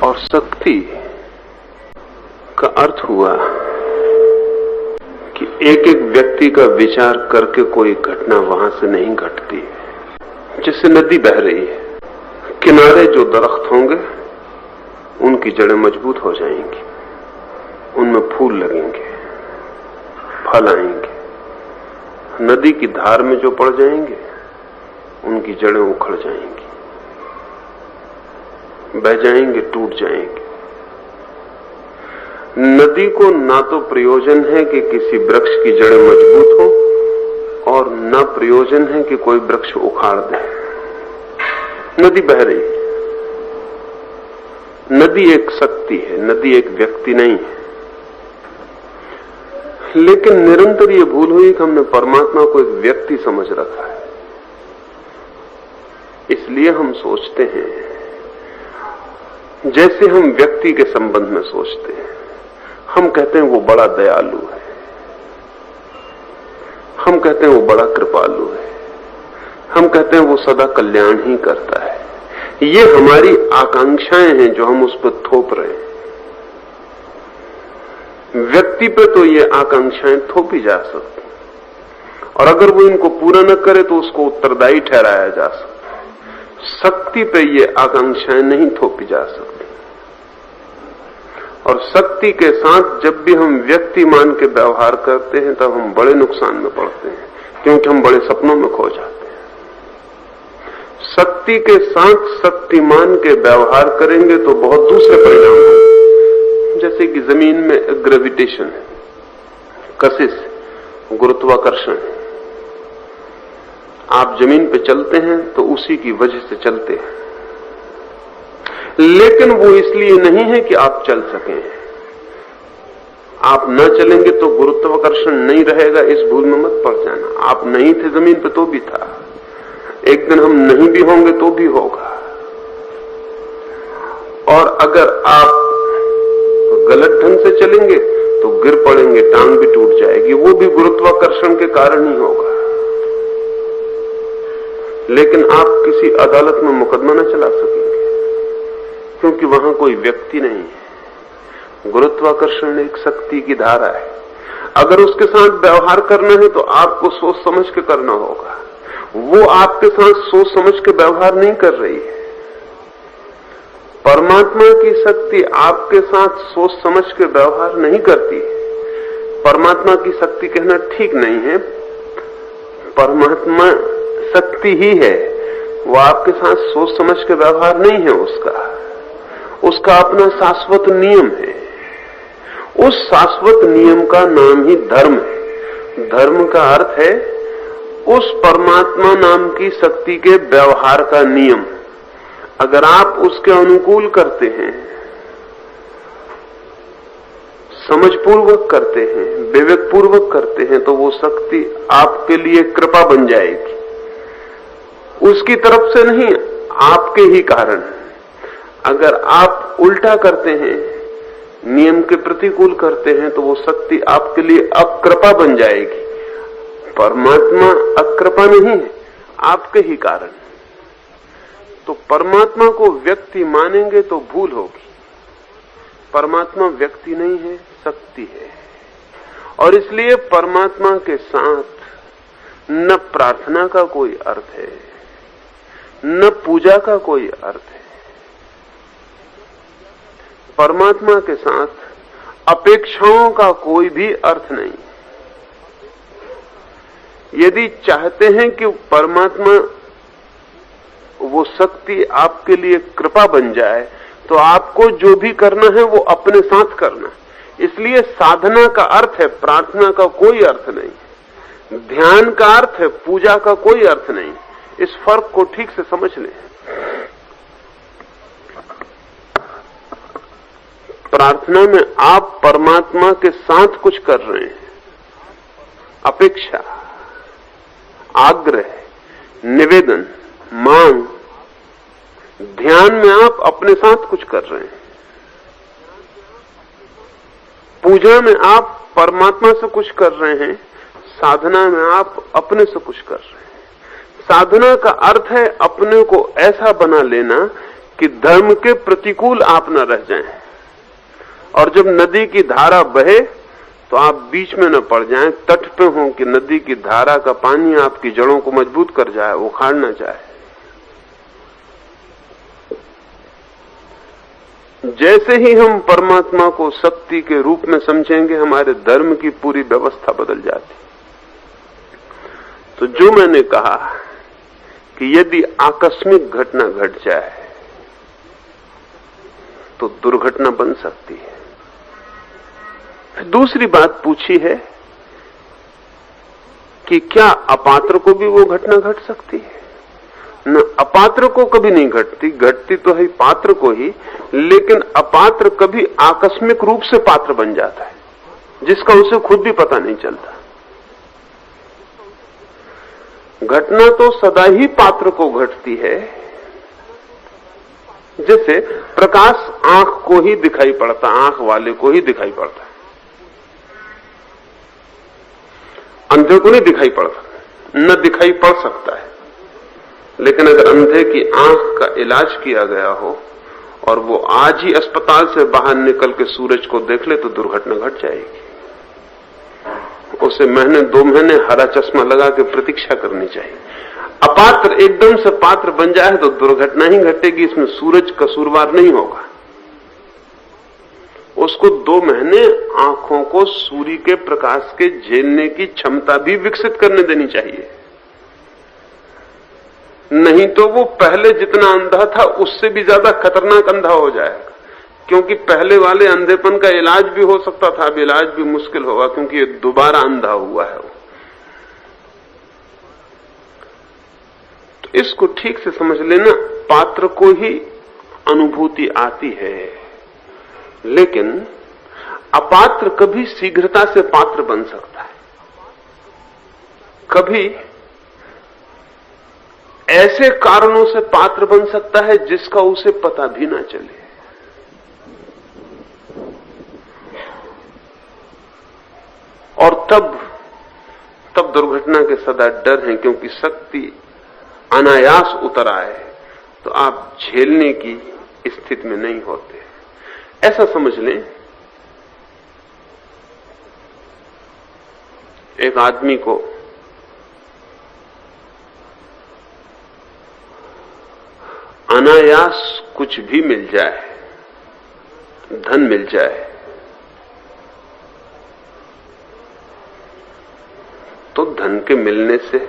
और शक्ति का अर्थ हुआ कि एक एक व्यक्ति का विचार करके कोई घटना वहां से नहीं घटती। जैसे नदी बह रही है, किनारे जो दरख्त होंगे उनकी जड़ें मजबूत हो जाएंगी, उनमें फूल लगेंगे, फल आएंगे। नदी की धार में जो पड़ जाएंगे उनकी जड़ें उखड़ जाएंगी, बह जाएंगे, टूट जाएंगे। नदी को ना तो प्रयोजन है कि किसी वृक्ष की जड़ें मजबूत हो और ना प्रयोजन है कि कोई वृक्ष उखाड़ दे। नदी बह रही है। नदी एक शक्ति है, नदी एक व्यक्ति नहीं है। लेकिन निरंतर ये भूल हुई कि हमने परमात्मा को एक व्यक्ति समझ रखा है। इसलिए हम सोचते हैं जैसे हम व्यक्ति के संबंध में सोचते हैं। हम कहते हैं वो बड़ा दयालु है, हम कहते हैं वो बड़ा कृपालु है, हम कहते हैं वो सदा कल्याण ही करता है। ये हमारी आकांक्षाएं हैं जो हम उस पर थोप रहे हैं। व्यक्ति पे तो ये आकांक्षाएं थोपी जा सकती, और अगर वो इनको पूरा न करे तो उसको उत्तरदायी ठहराया जा सकता है। शक्ति पे ये आकांक्षाएं नहीं थोपी जा सकती। और शक्ति के साथ जब भी हम व्यक्ति मान के व्यवहार करते हैं तब हम बड़े नुकसान में पड़ते हैं, क्योंकि हम बड़े सपनों में खो जाते हैं। शक्ति के साथ शक्तिमान के व्यवहार करेंगे तो बहुत दूसरे परिणाम होंगे। जैसे कि जमीन में ग्रेविटेशन है, कशिश, गुरुत्वाकर्षण। आप जमीन पे चलते हैं तो उसी की वजह से चलते हैं, लेकिन वो इसलिए नहीं है कि आप चल सकें। आप न चलेंगे तो गुरुत्वाकर्षण नहीं रहेगा, इस भूल में मत पड़ जाना। आप नहीं थे जमीन पे तो भी था, एक दिन हम नहीं भी होंगे तो भी होगा। और अगर आप गलत ढंग से चलेंगे तो गिर पड़ेंगे, टांग भी टूट जाएगी, वो भी गुरुत्वाकर्षण के कारण ही होगा। लेकिन आप किसी अदालत में मुकदमा न चला सकेंगे, क्योंकि वहां कोई व्यक्ति नहीं है। गुरुत्वाकर्षण एक शक्ति की धारा है। अगर उसके साथ व्यवहार करना है तो आपको सोच समझ के करना होगा। वो आपके साथ सोच समझ के व्यवहार नहीं कर रही है। परमात्मा की शक्ति आपके साथ सोच समझ के व्यवहार नहीं करती। परमात्मा की शक्ति कहना ठीक नहीं है। परमात्मा शक्ति ही है, वो आपके साथ सोच समझ के व्यवहार नहीं है। उसका अपना शाश्वत नियम है। उस शाश्वत नियम का नाम ही धर्म है। धर्म का अर्थ है उस परमात्मा नाम की शक्ति के व्यवहार का नियम। अगर आप उसके अनुकूल करते हैं, समझपूर्वक करते हैं, विवेकपूर्वक करते हैं, तो वो शक्ति आपके लिए कृपा बन जाएगी। उसकी तरफ से नहीं, आपके ही कारण। अगर आप उल्टा करते हैं, नियम के प्रतिकूल करते हैं, तो वो शक्ति आपके लिए अकृपा बन जाएगी। परमात्मा अकृपा नहीं है, आपके ही कारण। तो परमात्मा को व्यक्ति मानेंगे तो भूल होगी। परमात्मा व्यक्ति नहीं है, शक्ति है। और इसलिए परमात्मा के साथ न प्रार्थना का कोई अर्थ है, न पूजा का कोई अर्थ है। परमात्मा के साथ अपेक्षाओं का कोई भी अर्थ नहीं। यदि चाहते हैं कि परमात्मा, वो शक्ति आपके लिए कृपा बन जाए, तो आपको जो भी करना है वो अपने साथ करना। इसलिए साधना का अर्थ है, प्रार्थना का कोई अर्थ नहीं। ध्यान का अर्थ है, पूजा का कोई अर्थ नहीं। इस फर्क को ठीक से समझ लें। प्रार्थना में आप परमात्मा के साथ कुछ कर रहे हैं, अपेक्षा, आग्रह, निवेदन, मांग। ध्यान में आप अपने साथ कुछ कर रहे हैं। पूजा में आप परमात्मा से कुछ कर रहे हैं, साधना में आप अपने से कुछ कर रहे हैं। साधना का अर्थ है अपने को ऐसा बना लेना कि धर्म के प्रतिकूल आप न रह जाएं, और जब नदी की धारा बहे तो आप बीच में न पड़ जाएं, तट पे हों कि नदी की धारा का पानी आपकी जड़ों को मजबूत कर जाए, उखाड़ न जाए। जैसे ही हम परमात्मा को शक्ति के रूप में समझेंगे, हमारे धर्म की पूरी व्यवस्था बदल जाती। तो जो मैंने कहा कि यदि आकस्मिक घटना घट जाए तो दुर्घटना बन सकती है। दूसरी बात पूछी है कि क्या अपात्र को भी वो घटना घट सकती है? न, अपात्र को कभी नहीं घटती, घटती तो है पात्र को ही, लेकिन अपात्र कभी आकस्मिक रूप से पात्र बन जाता है, जिसका उसे खुद भी पता नहीं चलता। घटना तो सदा ही पात्र को घटती है। जैसे प्रकाश आंख को ही दिखाई पड़ता, आंख वाले को ही दिखाई पड़ता है, अंधे को नहीं दिखाई पड़ता, न दिखाई पड़ सकता है। लेकिन अगर अंधे की आंख का इलाज किया गया हो और वो आज ही अस्पताल से बाहर निकल के सूरज को देख ले तो दुर्घटना घट जाएगी। उसे महीने 2 महीने हरा चश्मा लगा के प्रतीक्षा करनी चाहिए। अपात्र एकदम से पात्र बन जाए तो दुर्घटना ही घटेगी, इसमें सूरज कसूरवार नहीं होगा। उसको 2 महीने आंखों को सूर्य के प्रकाश के झेलने की क्षमता भी विकसित करने देनी चाहिए, नहीं तो वो पहले जितना अंधा था उससे भी ज्यादा खतरनाक अंधा हो जाएगा। क्योंकि पहले वाले अंधेपन का इलाज भी हो सकता था, अब इलाज भी मुश्किल होगा, क्योंकि ये दोबारा अंधा हुआ है। तो इसको ठीक से समझ लेना, पात्र को ही अनुभूति आती है, लेकिन अपात्र कभी शीघ्रता से पात्र बन सकता है, कभी ऐसे कारणों से पात्र बन सकता है जिसका उसे पता भी ना चले। और तब दुर्घटना के सदा डर है, क्योंकि शक्ति अनायास उतर आए तो आप झेलने की स्थिति में नहीं होते। ऐसा समझ लें, एक आदमी को अनायास कुछ भी मिल जाए, धन मिल जाए, तो धन के मिलने से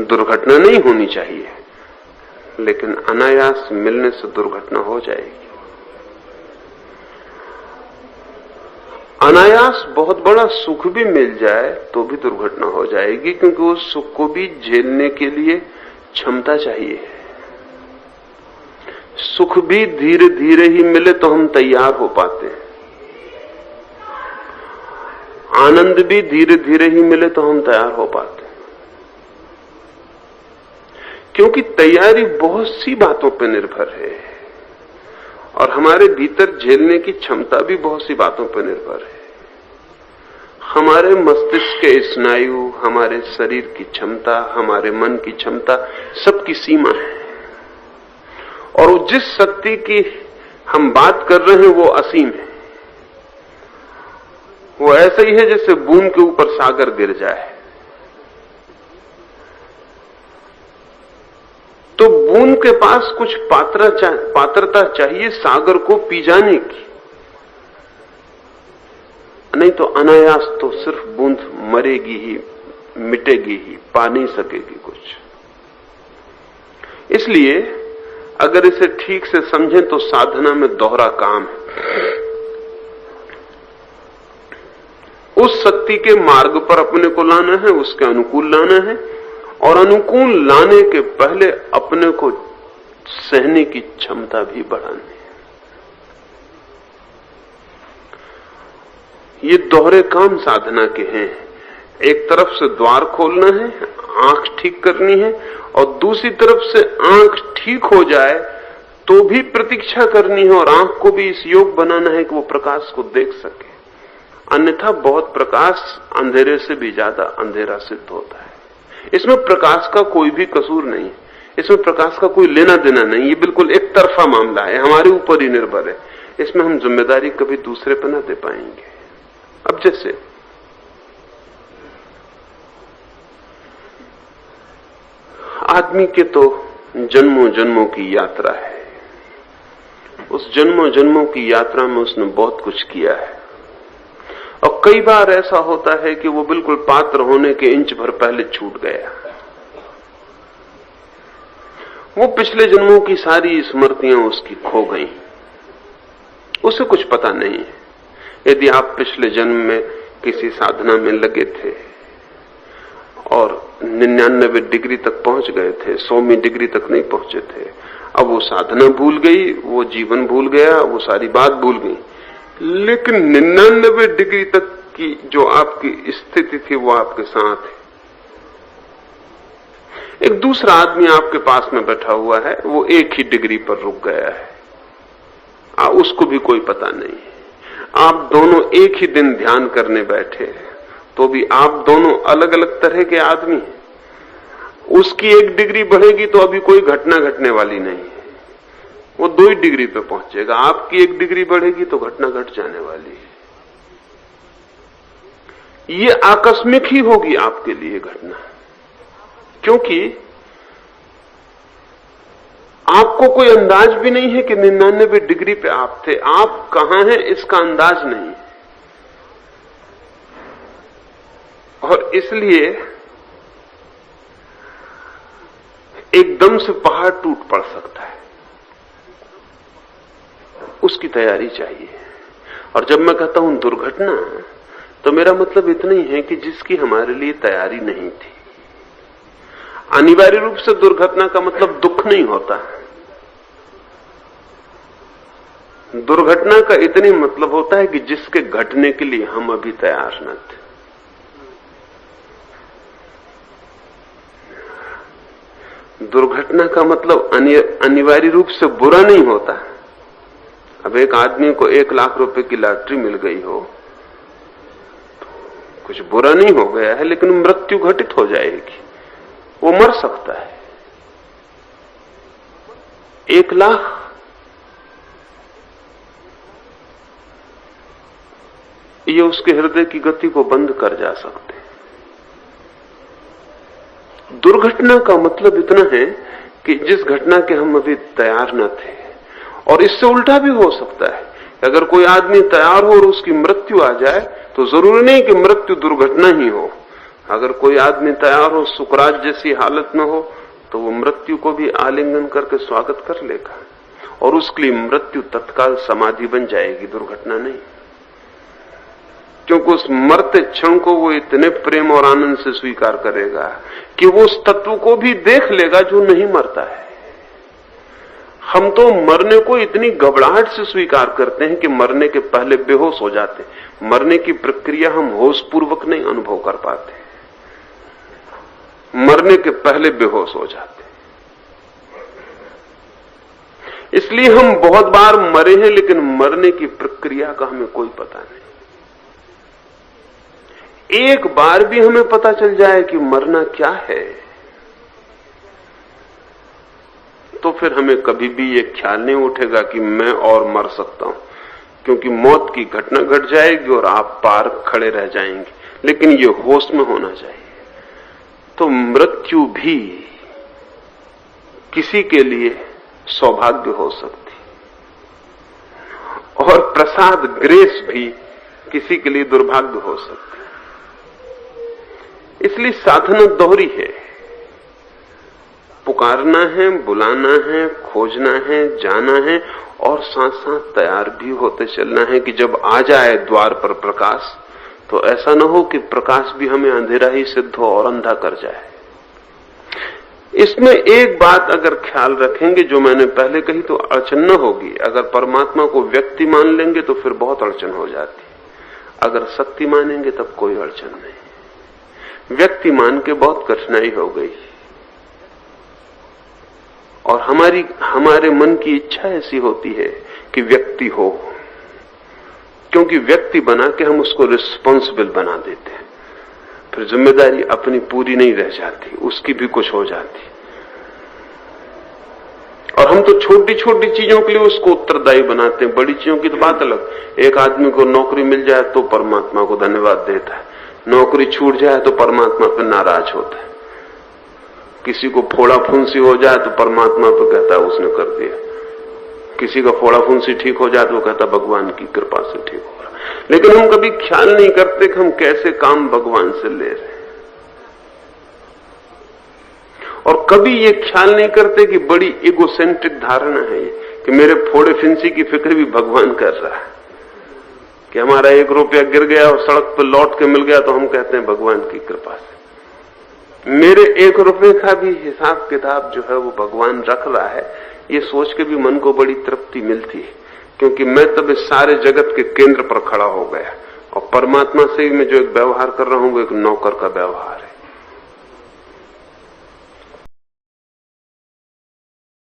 दुर्घटना नहीं होनी चाहिए, लेकिन अनायास मिलने से दुर्घटना हो जाएगी। अनायास बहुत बड़ा सुख भी मिल जाए तो भी दुर्घटना हो जाएगी, क्योंकि उस सुख को भी झेलने के लिए क्षमता चाहिए। सुख भी धीरे धीरे ही मिले तो हम तैयार हो पाते हैं, आनंद भी धीरे धीरे ही मिले तो हम तैयार हो पाते हैं, क्योंकि तैयारी बहुत सी बातों पर निर्भर है और हमारे भीतर झेलने की क्षमता भी बहुत सी बातों पर निर्भर है। हमारे मस्तिष्क के स्नायु, हमारे शरीर की क्षमता, हमारे मन की क्षमता, सबकी सीमा है। और जिस शक्ति की हम बात कर रहे हैं वो असीम है। वो ऐसा ही है जैसे बूंद के ऊपर सागर गिर जाए, तो बूंद के पास कुछ पात्रता चाहिए सागर को पी जाने की, नहीं तो अनायास तो सिर्फ बूंद मरेगी ही, मिटेगी ही, पा नहीं सकेगी कुछ। इसलिए अगर इसे ठीक से समझें तो साधना में दोहरा काम है। उस शक्ति के मार्ग पर अपने को लाना है, उसके अनुकूल लाना है, और अनुकूल लाने के पहले अपने को सहने की क्षमता भी बढ़ानी है। ये दोहरे काम साधना के हैं। एक तरफ से द्वार खोलना है, आंख ठीक करनी है, और दूसरी तरफ से आंख ठीक हो जाए तो भी प्रतीक्षा करनी है और आंख को भी इस योग बनाना है कि वो प्रकाश को देख सके। अन्यथा बहुत प्रकाश अंधेरे से भी ज्यादा अंधेरा सिद्ध होता है। इसमें प्रकाश का कोई भी कसूर नहीं, इसमें प्रकाश का कोई लेना देना नहीं, ये बिल्कुल एक एक तरफा मामला है, हमारे ऊपर ही निर्भर है। इसमें हम जिम्मेदारी कभी दूसरे पर न दे पाएंगे। अब जैसे आदमी के तो जन्मों जन्मों की यात्रा है, उस जन्मों जन्मों की यात्रा में उसने बहुत कुछ किया है, और कई बार ऐसा होता है कि वो बिल्कुल पात्र होने के इंच भर पहले छूट गया। वो पिछले जन्मों की सारी स्मृतियां उसकी खो गई, उसे कुछ पता नहीं है। यदि आप पिछले जन्म में किसी साधना में लगे थे और 99 डिग्री तक पहुंच गए थे, 100वीं डिग्री तक नहीं पहुंचे थे, अब वो साधना भूल गई, वो जीवन भूल गया, वो सारी बात भूल गई, लेकिन 99 डिग्री तक की जो आपकी स्थिति थी वो आपके साथ है। एक दूसरा आदमी आपके पास में बैठा हुआ है, वो एक ही डिग्री पर रुक गया है, उसको भी कोई पता नहीं है। आप दोनों एक ही दिन ध्यान करने बैठे तो भी आप दोनों अलग अलग तरह के आदमी हैं। उसकी एक डिग्री बढ़ेगी तो अभी कोई घटना घटने वाली नहीं है, वो 2 ही डिग्री पे पहुंचेगा। आपकी एक डिग्री बढ़ेगी तो घटना घट जाने वाली है। ये आकस्मिक ही होगी आपके लिए घटना, क्योंकि आपको कोई अंदाज भी नहीं है कि 99 डिग्री पे आप थे। आप कहां हैं इसका अंदाज नहीं, और इसलिए एकदम से पहाड़ टूट पड़ सकता है, उसकी तैयारी चाहिए। और जब मैं कहता हूं दुर्घटना, तो मेरा मतलब इतना ही है कि जिसकी हमारे लिए तैयारी नहीं थी। अनिवार्य रूप से दुर्घटना का मतलब दुख नहीं होता। दुर्घटना का इतनी मतलब होता है कि जिसके घटने के लिए हम अभी तैयार न थे। दुर्घटना का मतलब अनिवार्य रूप से बुरा नहीं होता। अब एक आदमी को 1 लाख रुपए की लॉटरी मिल गई हो तो कुछ बुरा नहीं हो गया है, लेकिन मृत्यु घटित हो जाएगी, वो मर सकता है। 1 लाख ये उसके हृदय की गति को बंद कर जा सकते हैं। दुर्घटना का मतलब इतना है कि जिस घटना के हम अभी तैयार न थे। और इससे उल्टा भी हो सकता है, अगर कोई आदमी तैयार हो और उसकी मृत्यु आ जाए तो जरूरी नहीं कि मृत्यु दुर्घटना ही हो। अगर कोई आदमी तैयार हो, सुकरात जैसी हालत में हो, तो वो मृत्यु को भी आलिंगन करके स्वागत कर लेगा, और उसके लिए मृत्यु तत्काल समाधि बन जाएगी, दुर्घटना नहीं। क्योंकि उस मरते क्षण को वो इतने प्रेम और आनंद से स्वीकार करेगा कि वो उस तत्व को भी देख लेगा जो नहीं मरता है। हम तो मरने को इतनी घबराहट से स्वीकार करते हैं कि मरने के पहले बेहोश हो जाते। मरने की प्रक्रिया हम होश पूर्वक नहीं अनुभव कर पाते, मरने के पहले बेहोश हो जाते। इसलिए हम बहुत बार मरे हैं, लेकिन मरने की प्रक्रिया का हमें कोई पता नहीं। एक बार भी हमें पता चल जाए कि मरना क्या है, तो फिर हमें कभी भी ये ख्याल नहीं उठेगा कि मैं और मर सकता हूं, क्योंकि मौत की घटना घट जाएगी और आप पार खड़े रह जाएंगे। लेकिन ये होश में होना चाहिए। तो मृत्यु भी किसी के लिए सौभाग्य हो सकती, और प्रसाद ग्रेस भी किसी के लिए दुर्भाग्य हो सकती। इसलिए साधना दोहरी है, पुकारना है, बुलाना है, खोजना है, जाना है, और साथ साथ तैयार भी होते चलना है कि जब आ जाए द्वार पर प्रकाश, तो ऐसा न हो कि प्रकाश भी हमें अंधेरा ही सिद्ध हो और अंधा कर जाए। इसमें एक बात अगर ख्याल रखेंगे जो मैंने पहले कही, तो अड़चन न होगी। अगर परमात्मा को व्यक्ति मान लेंगे तो फिर बहुत अड़चन हो जाती, अगर शक्ति मानेंगे तब कोई अड़चन नहीं। व्यक्ति मान के बहुत कठिनाई हो गई, और हमारे मन की इच्छा ऐसी होती है कि व्यक्ति हो, क्योंकि व्यक्ति बना के हम उसको रिस्पॉन्सिबल बना देते हैं। फिर जिम्मेदारी अपनी पूरी नहीं रह जाती, उसकी भी कुछ हो जाती। और हम तो छोटी छोटी चीजों के लिए उसको उत्तरदायी बनाते हैं, बड़ी चीजों की तो बात अलग। एक आदमी को नौकरी मिल जाए तो परमात्मा को धन्यवाद देता है, नौकरी छूट जाए तो परमात्मा पर नाराज होता है, किसी को फोड़ा फुंसी हो जाए तो परमात्मा पर कहता है उसने कर दिया, किसी का फोड़ा फुंसी ठीक हो जाए तो कहता भगवान की कृपा से ठीक हो रहा। लेकिन हम कभी ख्याल नहीं करते कि हम कैसे काम भगवान से ले रहे हैं, और कभी ये ख्याल नहीं करते कि बड़ी इगोसेंट्रिक धारणा है ये कि मेरे फोड़े फिंसी की फिक्र भी भगवान कर रहा है, कि हमारा 1 रुपया गिर गया और सड़क पर लौट के मिल गया तो हम कहते हैं भगवान की कृपा से। मेरे 1 रुपये का भी हिसाब किताब जो है वो भगवान रख रहा है, ये सोच के भी मन को बड़ी तृप्ति मिलती है, क्योंकि मैं तब इस सारे जगत के केंद्र पर खड़ा हो गया और परमात्मा से ही मैं जो एक व्यवहार कर रहा हूं वो एक नौकर का व्यवहार है।